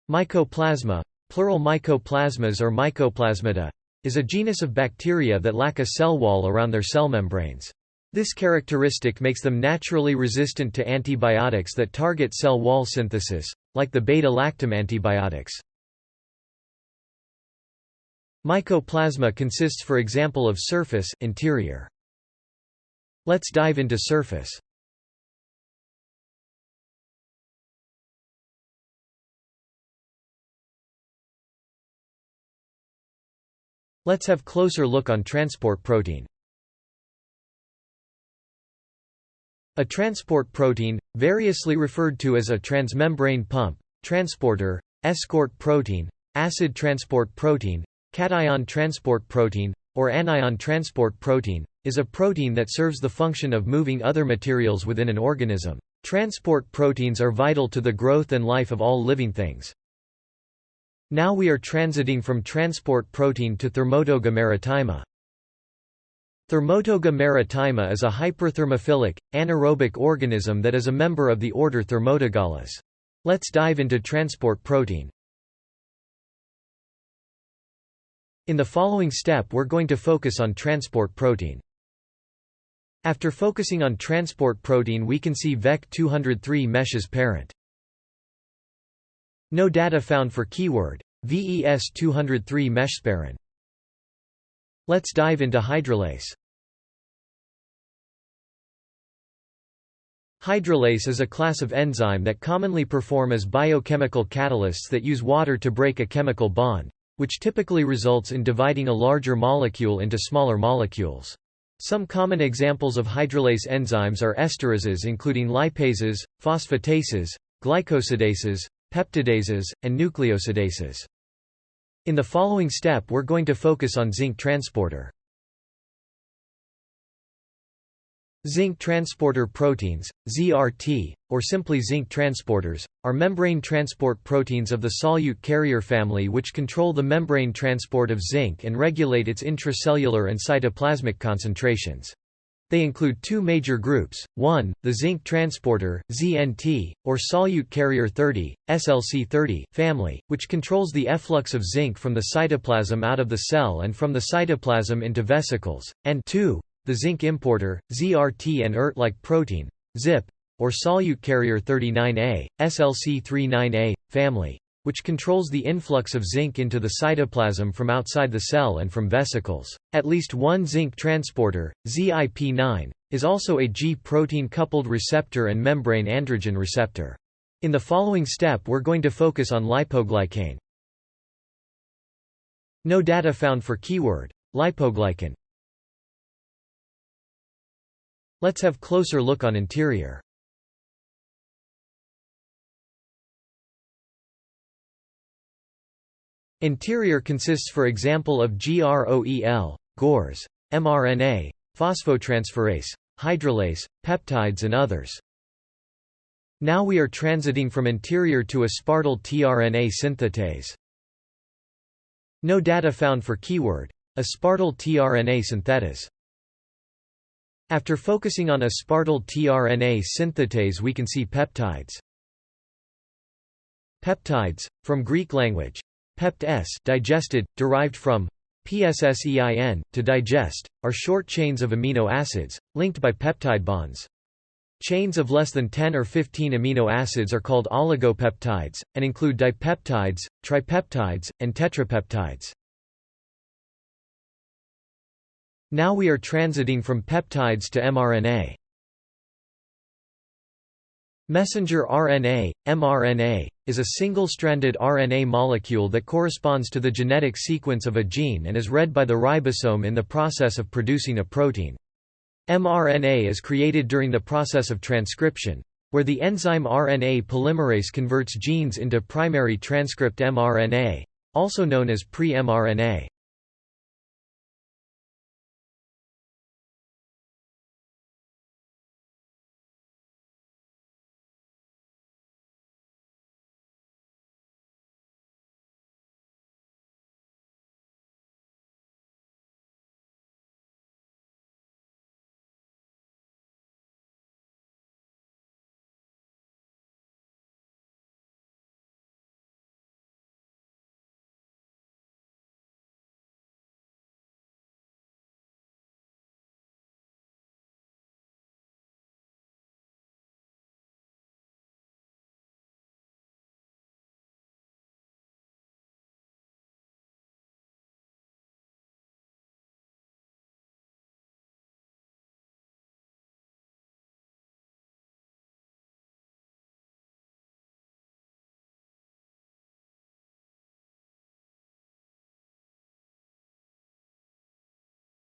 Mycoplasma, plural mycoplasmas or mycoplasmata, is a genus of bacteria that lack a cell wall around their cell membranes. This characteristic makes them naturally resistant to antibiotics that target cell wall synthesis, like the beta-lactam antibiotics. Mycoplasma consists, for example, of surface interior. Let's dive into surface. Let's have closer look on transport protein. A transport protein, variously referred to as a transmembrane pump, transporter, escort protein, acid transport protein, cation transport protein, or anion transport protein, is a protein that serves the function of moving other materials within an organism. Transport proteins are vital to the growth and life of all living things. Now we are transiting from transport protein to Thermotoga maritima. Thermotoga maritima is a hyperthermophilic, anaerobic organism that is a member of the order Thermotogales. Let's dive into transport protein. In the following step we're going to focus on transport protein. After focusing on transport protein we can see VEC203 meshes parent. No data found for keyword VES203 meshsparent. Let's dive into hydrolase. Hydrolase is a class of enzyme that commonly perform as biochemical catalysts that use water to break a chemical bond, which typically results in dividing a larger molecule into smaller molecules. Some common examples of hydrolase enzymes are esterases including lipases, phosphatases, glycosidases, peptidases, and nucleosidases. In the following step we're going to focus on zinc transporter. Zinc transporter proteins, ZRT, or simply zinc transporters, are membrane transport proteins of the solute carrier family which control the membrane transport of zinc and regulate its intracellular and cytoplasmic concentrations. They include two major groups, 1, the zinc transporter ZNT, or solute carrier 30, SLC30 family, which controls the efflux of zinc from the cytoplasm out of the cell and from the cytoplasm into vesicles, and 2, the zinc importer, ZRT and ERT-like protein, ZIP, or solute carrier 39A, SLC39A, family, which controls the influx of zinc into the cytoplasm from outside the cell and from vesicles. At least one zinc transporter, ZIP9, is also a G-protein coupled receptor and membrane androgen receptor. In the following step we're going to focus on lipoglycan. No data found for keyword lipoglycan. Let's have closer look on interior. Interior consists for example of GROEL, GORS, mRNA, phosphotransferase, hydrolase, peptides and others. Now we are transiting from interior to aspartyl tRNA synthetase. No data found for keyword aspartyl tRNA synthetase. After focusing on aspartyl tRNA synthetase we can see peptides. Peptides, from Greek language pept-s digested, derived from pssein, to digest, are short chains of amino acids, linked by peptide bonds. Chains of less than 10 or 15 amino acids are called oligopeptides, and include dipeptides, tripeptides, and tetrapeptides. Now we are transiting from peptides to mRNA. Messenger RNA, mRNA, is a single-stranded RNA molecule that corresponds to the genetic sequence of a gene and is read by the ribosome in the process of producing a protein. mRNA is created during the process of transcription, where the enzyme RNA polymerase converts genes into primary transcript mRNA, also known as pre-mRNA.